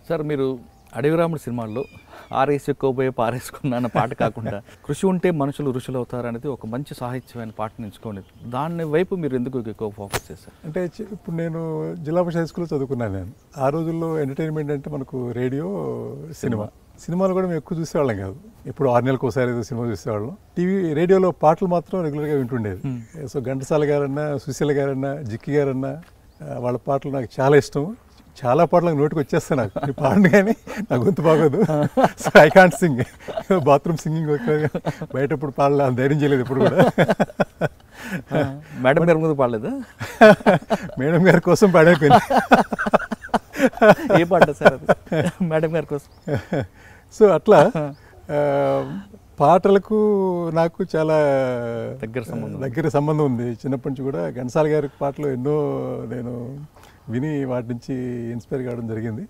Sir మీరు అడవిరాముడు సినిమాల్లో ఆరేసుకోబోయే పారేసుకున్నా అన్న పాట కాకుండా కృషి ఉంటే మనుషులు ఋషులు అవుతారు అనేది ఒక మంచి సాహిత్యమైన పాటను ఎంచుకోండి. దాని వైపు మీరు ఎందుకు ఎక్కువ ఫోకస్ చేశారు? అంటే ఇప్పుడు నేను జిల్లా పరిషత్ హై స్కూల్లో చదువుకున్నాను. నేను ఆ రోజుల్లో ఎంటర్టైన్మెంట్ అంటే మనకు రేడియో, సినిమాలు కూడా మేము ఎక్కువ చూసేవాళ్ళం కాదు. ఇప్పుడు 6 నెలలకు ఒకసారి ఏదో సినిమా చూసేవాళ్ళం. రేడియోలో పాటలు మాత్రం రెగ్యులర్గా వింటుండేది. సో ఘంటసాల గారన్నా, సుశీల గారన్నా, జిక్కి గారన్నా వాళ్ళ పాటలు నాకు చాలా ఇష్టం. చాలా పాటలు నోటికి వచ్చేస్తాయి. నాకు పాడను కానీ నా గొంతు బాగోదు. So I can't sing. Bathroom singing బయట ఇప్పుడు పాడలే, ధైర్యం చేయలేదు ఇప్పుడు కూడా. మేడం గారి ముందు పాడలేదా? మేడం గారి కోసం పాడైపోయింది. ఏ పాట సార్ అది మేడం గారి కోసం? సో అట్లా పాటలకు నాకు చాలా దగ్గర సంబంధం ఉంది. చిన్నప్పటి నుంచి కూడా ఘంటసాల గారి పాటలు ఎన్నో నేను విని వాటి నుంచి ఇన్స్పైర్ కావడం జరిగింది.